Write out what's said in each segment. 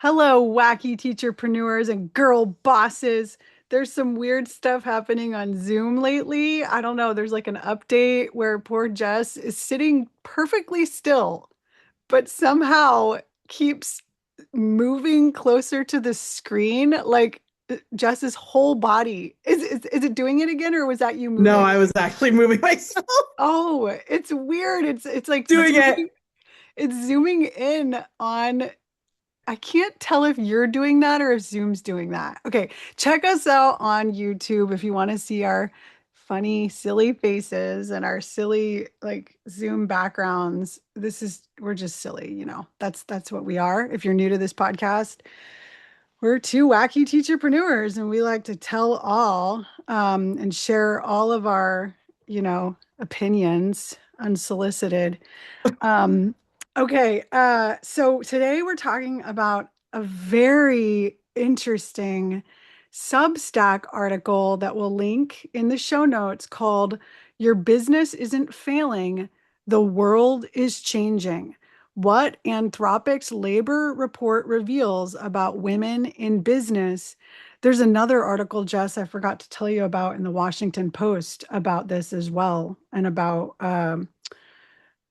Hello, wacky teacherpreneurs and girl bosses. There's some weird stuff happening on Zoom lately. I don't know. There's like an update where poor Jess is sitting perfectly still, but somehow keeps moving closer to the screen. Like Jess's whole body. Is it doing it again, or was that you No, moving? I was actually moving myself, Oh, it's weird. It's like doing it. zooming in on. I can't tell if you're doing that or if Zoom's doing that. Okay, check us out on YouTube if you want to see our funny, silly faces and our silly like Zoom backgrounds. We're just silly, you know. That's what we are. If you're new to this podcast, we're two wacky teacherpreneurs and we like to tell all and share all of our, opinions unsolicited. Um, okay, so today we're talking about a very interesting Substack article that we'll link in the show notes called Your Business Isn't Failing, the World is Changing. What Anthropic's labor report reveals about women in business. There's another article, Jess, I forgot to tell you about in the Washington Post about this as well, and about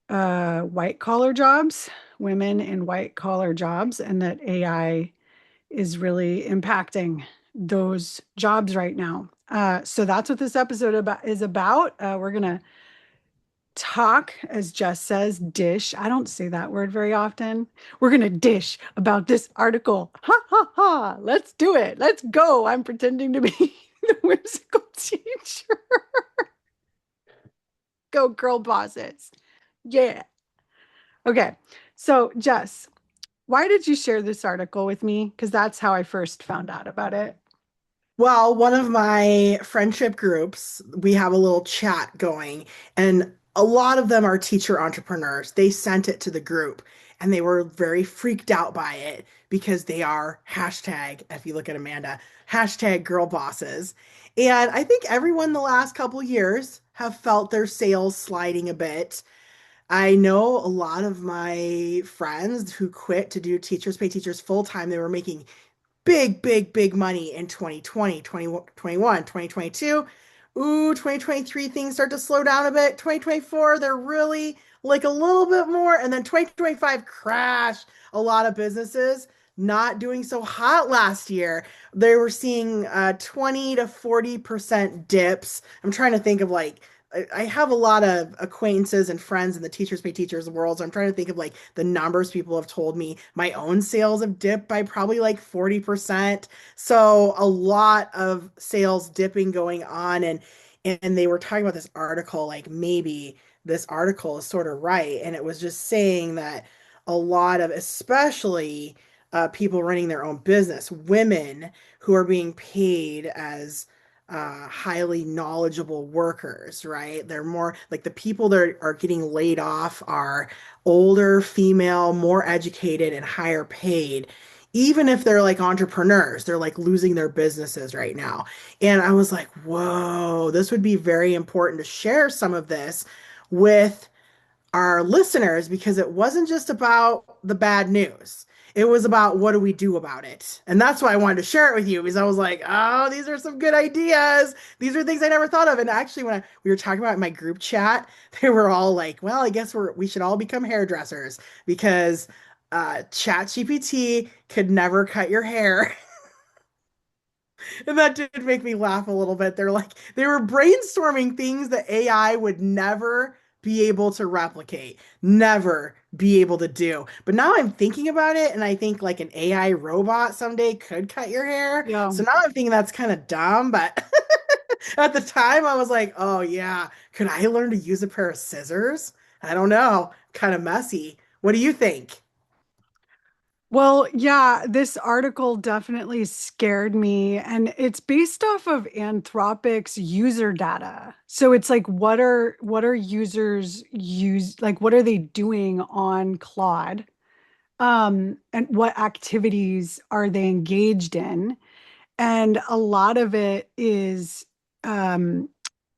white collar jobs, women in white collar jobs, and that AI is really impacting those jobs right now. So that's what this episode is about. We're gonna talk, as Jess says, dish. I don't say that word very often. We're gonna dish about this article. Ha ha ha! Let's do it. Let's go. I'm pretending to be the whimsical teacher. Go, girl bosses. Yeah. Okay. So, Jess, why did you share this article with me? Because that's how I first found out about it. Well, one of my friendship groups, we have a little chat going, and a lot of them are teacher entrepreneurs. They sent it to the group and they were very freaked out by it because they are hashtag, if you look at Amanda, hashtag girl bosses. And I think everyone the last couple years have felt their sales sliding a bit. I know a lot of my friends who quit to do teachers pay teachers full time. They were making big money in 2020, 2021, 2022. Ooh, 2023 things start to slow down a bit. 2024, they're really like a little bit more. And then 2025 crash. A lot of businesses not doing so hot last year. They were seeing 20 to 40% dips. I'm trying to think of like I have a lot of acquaintances and friends in the teachers pay teachers world. So I'm trying to think of like the numbers people have told me. My own sales have dipped by probably like 40%. So a lot of sales dipping going on. And they were talking about this article, like maybe this article is sort of right. And it was just saying that a lot of, especially people running their own business, women who are being paid as highly knowledgeable workers, right? They're more like the people that are getting laid off are older, female, more educated, and higher paid. Even if they're like entrepreneurs, they're like losing their businesses right now. And I was like, whoa, this would be very important to share some of this with our listeners because it wasn't just about the bad news. It was about what do we do about it? And that's why I wanted to share it with you because I was like, oh, these are some good ideas. These are things I never thought of. And actually, we were talking about it in my group chat, they were all like, well, I guess we should all become hairdressers because Chat GPT could never cut your hair. And that did make me laugh a little bit. They were brainstorming things that AI would never be able to replicate, never be able to do. But now I'm thinking about it and I think like an AI robot someday could cut your hair. Yeah. So now I'm thinking that's kind of dumb, but at the time I was like, "Oh yeah, could I learn to use a pair of scissors?" I don't know, kind of messy. What do you think? Well, yeah, this article definitely scared me, and it's based off of Anthropic's user data. So it's like what are users use like what are they doing on Claude? And what activities are they engaged in? And a lot of it is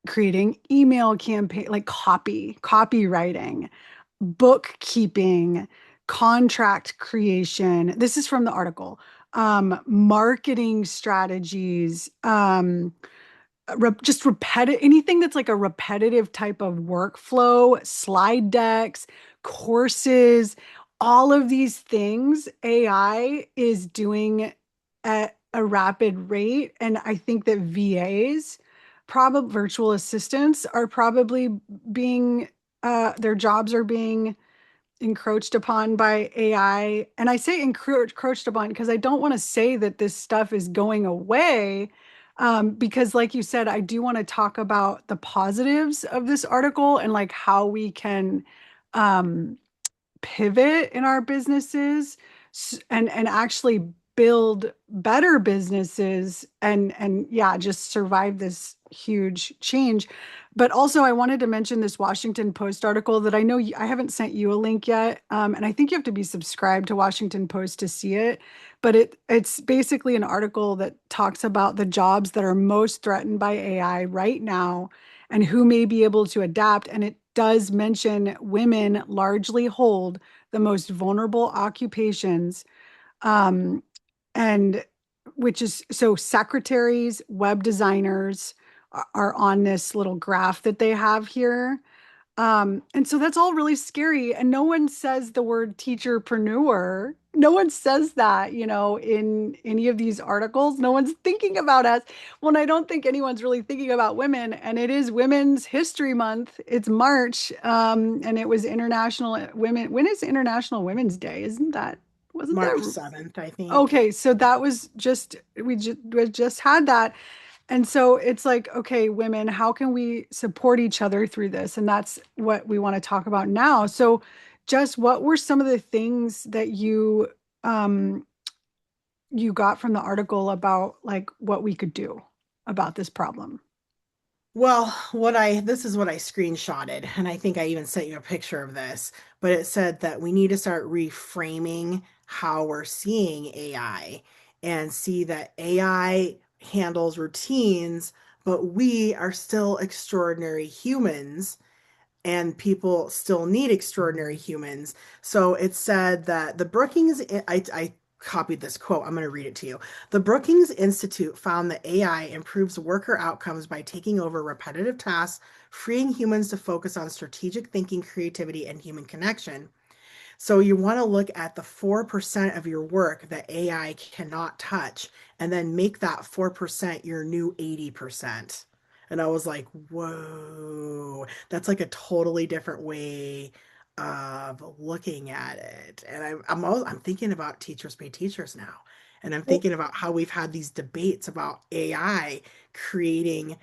creating email campaign, like copywriting, bookkeeping, contract creation. This is from the article. Marketing strategies, just repetitive, anything that's like a repetitive type of workflow, slide decks, courses, all of these things AI is doing at a rapid rate. And I think that VAs, probably virtual assistants, are probably being their jobs are being encroached upon by AI. And I say encroached upon because I don't want to say that this stuff is going away. Because, like you said, I do want to talk about the positives of this article and like how we can um, pivot in our businesses and actually build better businesses and yeah, just survive this huge change. But also, I wanted to mention this Washington Post article that I know I haven't sent you a link yet, and I think you have to be subscribed to Washington Post to see it. But it's basically an article that talks about the jobs that are most threatened by AI right now and who may be able to adapt. And it does mention women largely hold the most vulnerable occupations, um, and which is so secretaries, web designers are on this little graph that they have here. And so that's all really scary. And no one says the word teacherpreneur. No one says that, in any of these articles. No one's thinking about us. Well, I don't think anyone's really thinking about women. And it is Women's History Month. It's March. And it was International Women. When is International Women's Day? Wasn't March that? 7th, I think. Okay, so that was we just had that. And so it's like, okay, women, how can we support each other through this? And that's what we want to talk about now. So, Jess, what were some of the things that um you got from the article about like what we could do about this problem? Well, this is what I screenshotted, and I think I even sent you a picture of this, but it said that we need to start reframing how we're seeing AI and see that AI handles routines, but we are still extraordinary humans and people still need extraordinary humans. So it said that I copied this quote. I'm going to read it to you. The Brookings Institute found that AI improves worker outcomes by taking over repetitive tasks, freeing humans to focus on strategic thinking, creativity, and human connection. So you want to look at the 4% of your work that AI cannot touch and then make that 4% your new 80%. And I was like, whoa, that's like a totally different way of looking at it. And I'm thinking about teachers pay teachers now. And I'm thinking about how we've had these debates about AI creating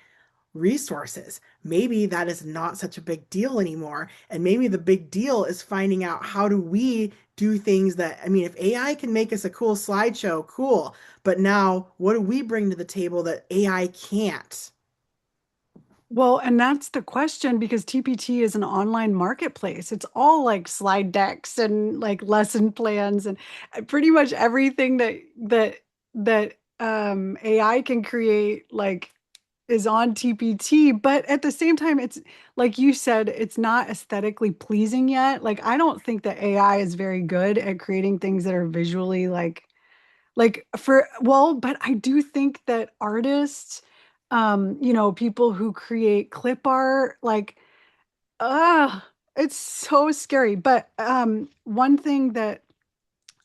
resources. Maybe that is not such a big deal anymore. And maybe the big deal is finding out how do we do things that, I mean, if AI can make us a cool slideshow, cool. But now what do we bring to the table that AI can't? Well, and that's the question because TPT is an online marketplace. It's all like slide decks and like lesson plans and pretty much everything that AI can create like is on TPT. But at the same time, it's like you said, it's not aesthetically pleasing yet. Like I don't think that AI is very good at creating things that are visually but I do think that artists, people who create clip art, like, it's so scary. But one thing that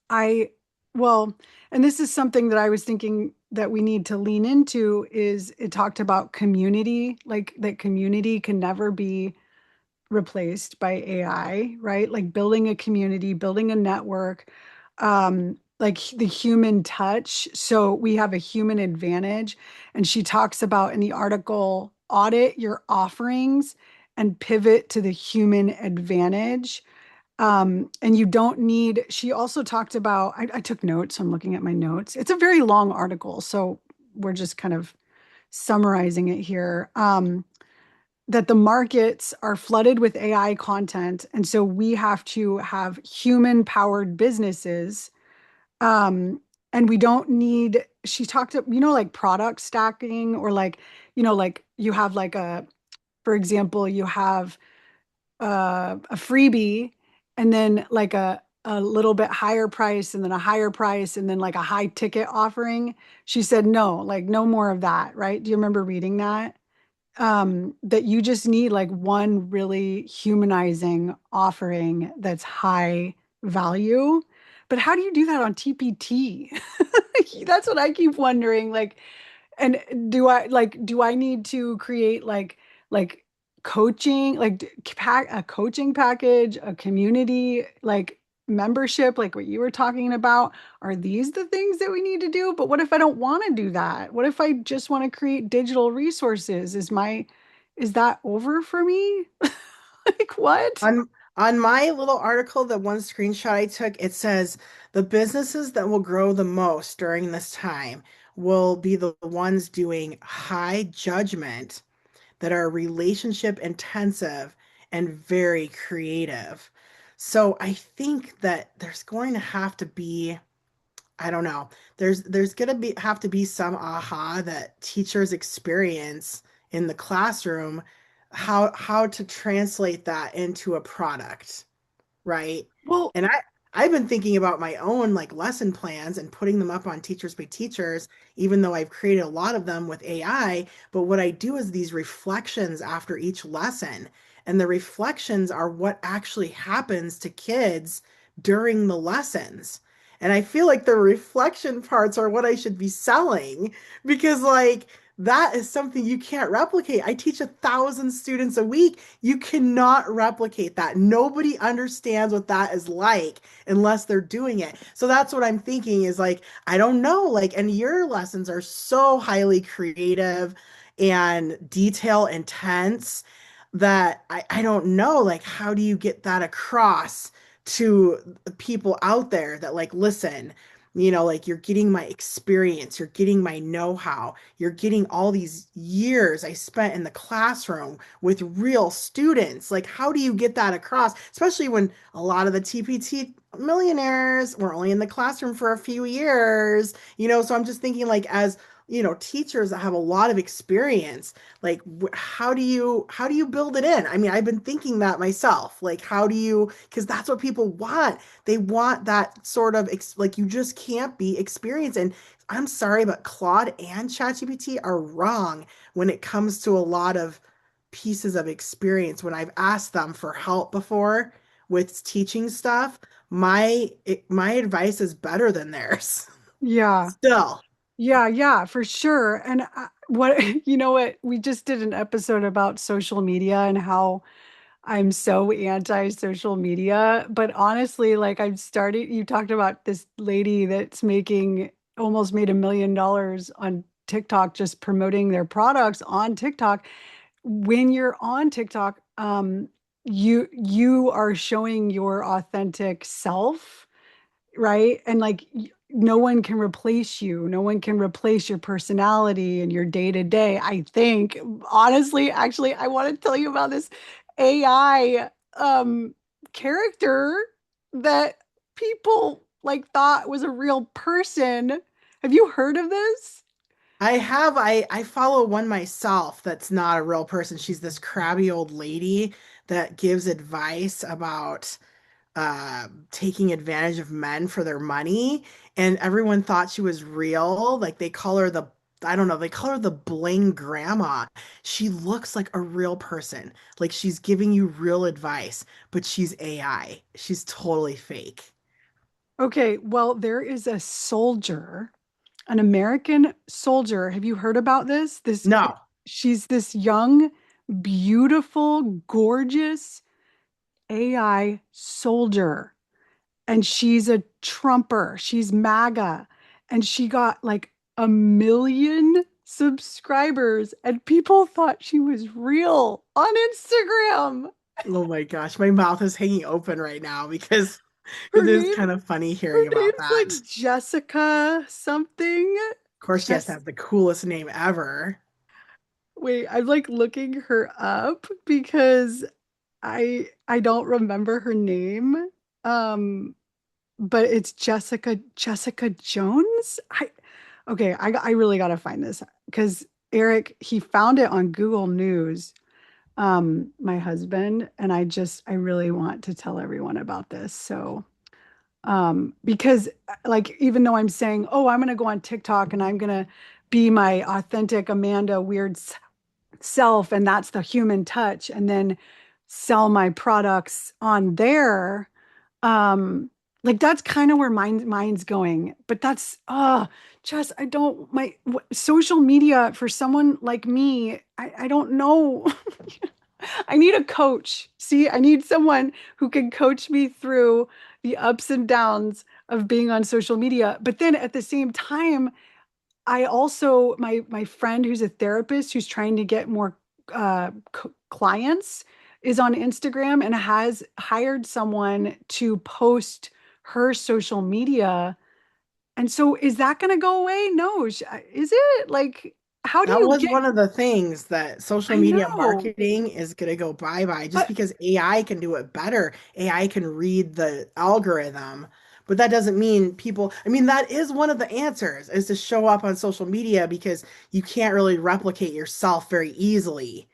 I, well, and this is something that I was thinking that we need to lean into is it talked about community, like that community can never be replaced by AI, right? Like building a community, building a network, like the human touch. So we have a human advantage. And she talks about in the article, audit your offerings and pivot to the human advantage. And you don't need, she also talked about, I took notes, so I'm looking at my notes. It's a very long article, so we're just kind of summarizing it here. That the markets are flooded with AI content. And so we have to have human powered businesses. Um, and we don't need, she talked, like product stacking or like you have for example, you have a freebie and then like a little bit higher price and then a higher price and then like a high ticket offering. She said, no, like no more of that, right? Do you remember reading that? That you just need like one really humanizing offering that's high value. But how do you do that on TPT? That's what I keep wondering. Like, and do I need to create like coaching, like pack a coaching package, a community like membership, like what you were talking about? Are these the things that we need to do? But what if I don't want to do that? What if I just want to create digital resources? Is that over for me? Like what? On my little article, the one screenshot I took, it says the businesses that will grow the most during this time will be the ones doing high judgment that are relationship intensive and very creative. So I think that there's going to have to be, I don't know, there's gonna be have to be some aha that teachers experience in the classroom, how to translate that into a product, right? Well, And I've been thinking about my own like lesson plans and putting them up on Teachers Pay Teachers, even though I've created a lot of them with AI. But what I do is these reflections after each lesson. And the reflections are what actually happens to kids during the lessons. And I feel like the reflection parts are what I should be selling because like that is something you can't replicate. I teach 1,000 students a week. You cannot replicate that. Nobody understands what that is like unless they're doing it. So that's what I'm thinking is like, I don't know, like, and your lessons are so highly creative and detail intense that I don't know, like, how do you get that across to the people out there that like, listen, like you're getting my experience, you're getting my know-how, you're getting all these years I spent in the classroom with real students. Like, how do you get that across? Especially when a lot of the TPT millionaires were only in the classroom for a few years, so I'm just thinking like as teachers that have a lot of experience, like how do you build it in? I mean, I've been thinking that myself. Like, how do you, because that's what people want. They want that sort of like you just can't be experienced. And I'm sorry, but Claude and ChatGPT are wrong when it comes to a lot of pieces of experience. When I've asked them for help before with teaching stuff, my advice is better than theirs. yeah. Still. Yeah, yeah, for sure. And what, you know what, we just did an episode about social media and how I'm so anti social media. But honestly, like I've started, you talked about this lady that's making almost made $1 million on TikTok just promoting their products on TikTok. When you're on TikTok, you are showing your authentic self, right? And like no one can replace you. No one can replace your personality and your day to day. I think, honestly, actually, I want to tell you about this AI character that people like thought was a real person. Have you heard of this? I follow one myself that's not a real person. She's this crabby old lady that gives advice about taking advantage of men for their money, and everyone thought she was real. Like they call her the I don't know, they call her the bling grandma. She looks like a real person. Like she's giving you real advice, but she's AI. She's totally fake. Okay, well, there is a soldier, an American soldier. Have you heard about this? No. She's this young, beautiful, gorgeous AI soldier, and she's a Trumper. She's MAGA, and she got like 1 million subscribers, and people thought she was real on Instagram. Oh my gosh, my mouth is hanging open right now because Her it is name, kind of funny her hearing about name's that. like Jessica something. Of course, she has to Jess, have the coolest name ever. wait, I'm like looking her up because I don't remember her name. Um, but it's Jessica Jones. I really gotta find this because Eric he found it on Google News. My husband and I really want to tell everyone about this. So Because like even though I'm saying, oh, I'm gonna go on TikTok and I'm gonna be my authentic Amanda weird self, and that's the human touch, and then sell my products on there. Like that's kind of where mine's going. But that's Jess, I don't my social media for someone like me, I don't know. I need a coach. See, I need someone who can coach me through the ups and downs of being on social media. But then at the same time, I also my friend who's a therapist who's trying to get more clients is on Instagram and has hired someone to post her social media. And so is that going to go away? No, is it? Like, how do That you was get? one of the things that social I media know, marketing is going to go bye-bye just but because AI can do it better. AI can read the algorithm, but that doesn't mean people, I mean, that is one of the answers is to show up on social media because you can't really replicate yourself very easily.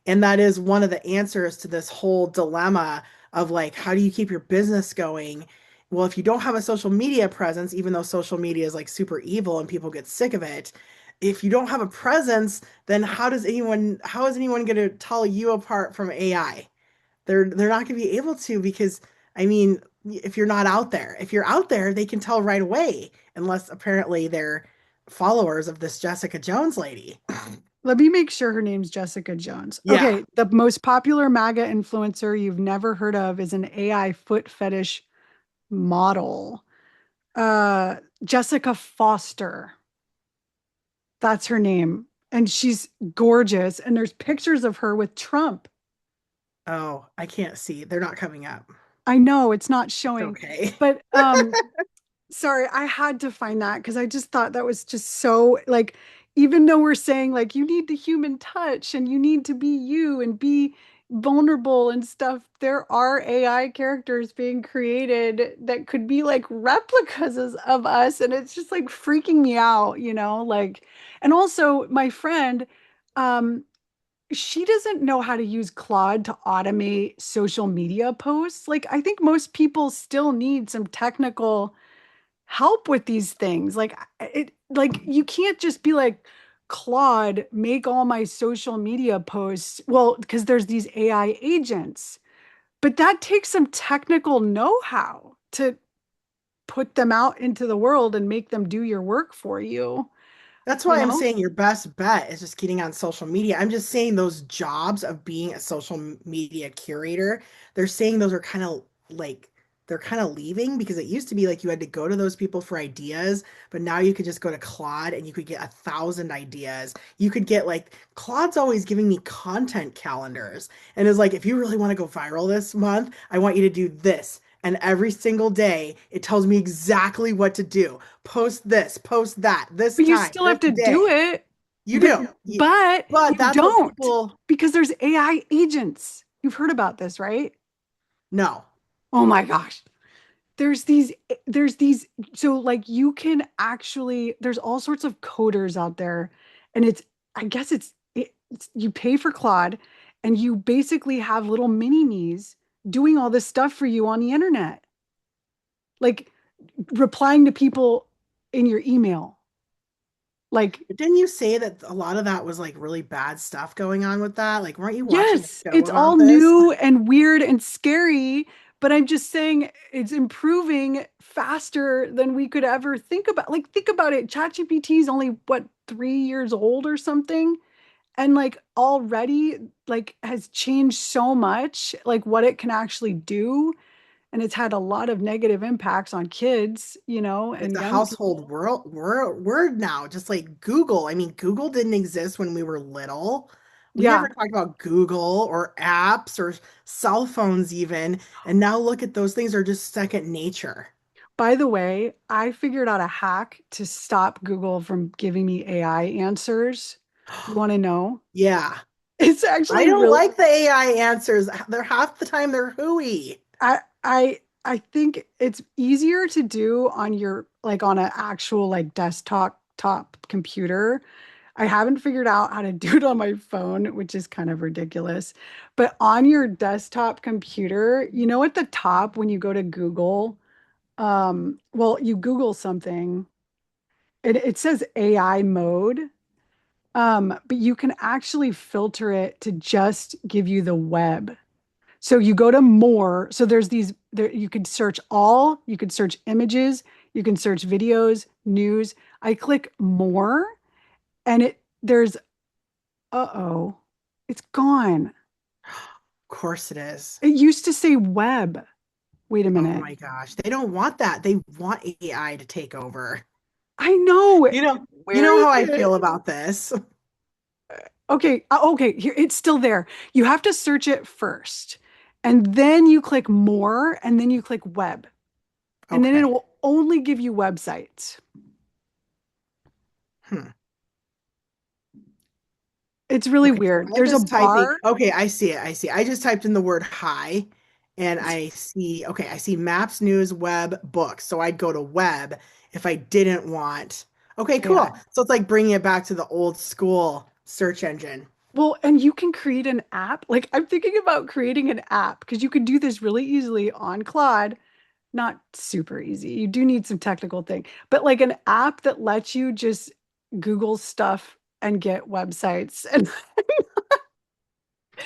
And that is one of the answers to this whole dilemma of like, how do you keep your business going? Well, if you don't have a social media presence, even though social media is like super evil and people get sick of it, if you don't have a presence, then how is anyone going to tell you apart from AI? They're not going to be able to because I mean, if you're not out there, if you're out there, they can tell right away, unless apparently they're followers of this Jessica Jones lady. let me make sure her name's Jessica Jones. Yeah. Okay, the most popular MAGA influencer you've never heard of is an AI foot fetish model. Jessica Foster. That's her name. And she's gorgeous. And there's pictures of her with Trump. Oh, I can't see. They're not coming up. I know it's not showing, Okay. but sorry, I had to find that because I just thought that was just so like, even though we're saying like you need the human touch and you need to be you and be vulnerable and stuff, there are AI characters being created that could be like replicas of us. And it's just like freaking me out, like, and also my friend, um, she doesn't know how to use Claude to automate social media posts. Like, I think most people still need some technical help with these things. Like you can't just be like, Claude, make all my social media posts. Well, because there's these AI agents, but that takes some technical know-how to put them out into the world and make them do your work for you, That's you why I'm know? saying your best bet is just getting on social media. I'm just saying those jobs of being a social media curator, they're saying those are kind of like they're kind of leaving because it used to be like you had to go to those people for ideas, but now you could just go to Claude and you could get 1,000 ideas. You could get like Claude's always giving me content calendars and is like, if you really want to go viral this month, I want you to do this. And every single day, it tells me exactly what to do. Post this, post that, this But you time, still this have to do day. it. You But do. but But you that's what don't people because there's AI agents. You've heard about this, right? know. Oh my gosh. There's these so like you can actually there's all sorts of coders out there, and it's I guess it's you pay for Claude and you basically have little mini me's doing all this stuff for you on the internet. Like replying to people in your email. Like, But didn't you say that a lot of that was like really bad stuff going on with that? Like, weren't you watching a yes, show it's all about this? new and weird and scary, but I'm just saying it's improving faster than we could ever think about. Like, think about it. ChatGPT is only what, 3 years old or something, and like already like has changed so much, like what it can actually do, and it's had a lot of negative impacts on kids, It's and a young household people. word now, just like Google. I mean, Google didn't exist when we were little. We Yeah. never talked about Google or apps or cell phones even. And now look at those things are just second nature. By the way, I figured out a hack to stop Google from giving me AI answers. You want to know? Yeah. It's I actually don't really like the AI answers. They're half the time they're hooey. I think it's easier to do on your like on an actual like desktop top computer. I haven't figured out how to do it on my phone, which is kind of ridiculous. But on your desktop computer, at the top when you go to Google, Well, you Google something, it says AI mode, but you can actually filter it to just give you the web. So you go to more. So there's these there you could search all, you could search images, you can search videos, news. I click more and it there's uh-oh, it's gone. Of course it is. It used to say web. Wait a Oh minute. my gosh. They don't want that. They want AI to take over. I know. You Where know is how I it? feel about this. Okay, okay, here it's still there. You have to search it first. And then you click more and then you click web. And then it Okay. will only give you websites. Hmm. It's really Okay, so weird. I'm There's a just typing. bar. Okay, I see it. I see. I just typed in the word hi and I see, okay, I see maps, news, web, books. So I'd go to web if I didn't want. Okay, AI. cool. So it's like bringing it back to the old school search engine. Well, and you can create an app. Like I'm thinking about creating an app because you could do this really easily on Claude. Not super easy. You do need some technical thing, but like an app that lets you just Google stuff and get websites and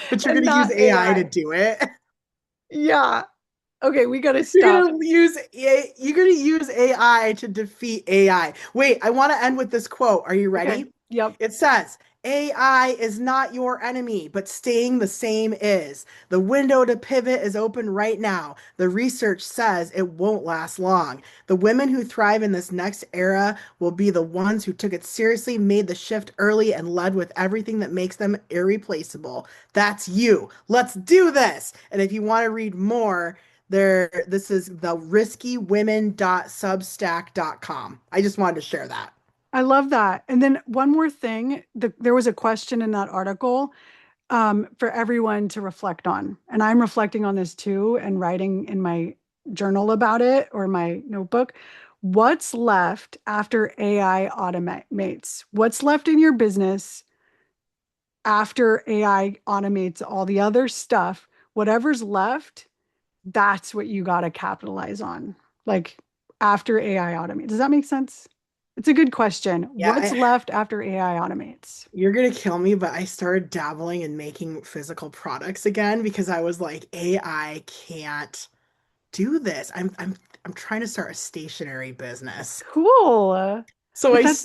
But you're and going to use not AI to AI. do it. Yeah. Okay, we gotta You're stop. gonna use you're gonna use AI to defeat AI. Wait, I want to end with this quote. Are you Okay. ready? Yep. It says, AI is not your enemy, but staying the same is. The window to pivot is open right now. The research says it won't last long. The women who thrive in this next era will be the ones who took it seriously, made the shift early, and led with everything that makes them irreplaceable. That's you. Let's do this. And if you want to read more, this is the riskywomen.substack.com. I just wanted to share that. I love that. And then one more thing, there was a question in that article for everyone to reflect on. And I'm reflecting on this too and writing in my journal about it or my notebook. What's left after AI automates? What's left in your business after AI automates all the other stuff? Whatever's left, that's what you got to capitalize on. Like after AI automates. Does that make sense? It's a good question. Yeah, What's left after AI automates? you're gonna kill me, but I started dabbling in making physical products again because I was like, AI can't do this. I'm trying to start a stationery business. Cool. So But I that's,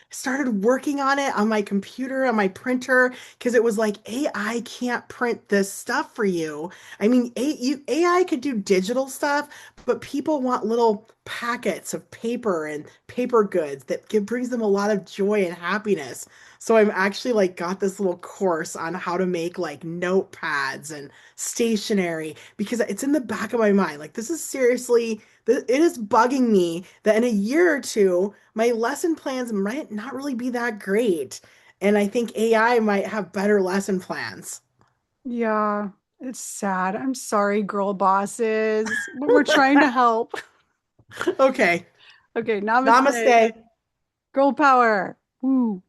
started working on it on my computer, on my printer, because it was like AI can't print this stuff for you. I mean, AI could do digital stuff, but people want little packets of paper and paper goods that brings them a lot of joy and happiness. So I'm actually like got this little course on how to make like notepads and stationery because it's in the back of my mind. Like this is seriously, it is bugging me that in a year or two my lesson plans might not really be that great. And I think AI might have better lesson plans. yeah, it's sad. I'm sorry, girl bosses, but we're trying to help. Okay. Okay, namaste. Namaste. Girl power. Woo.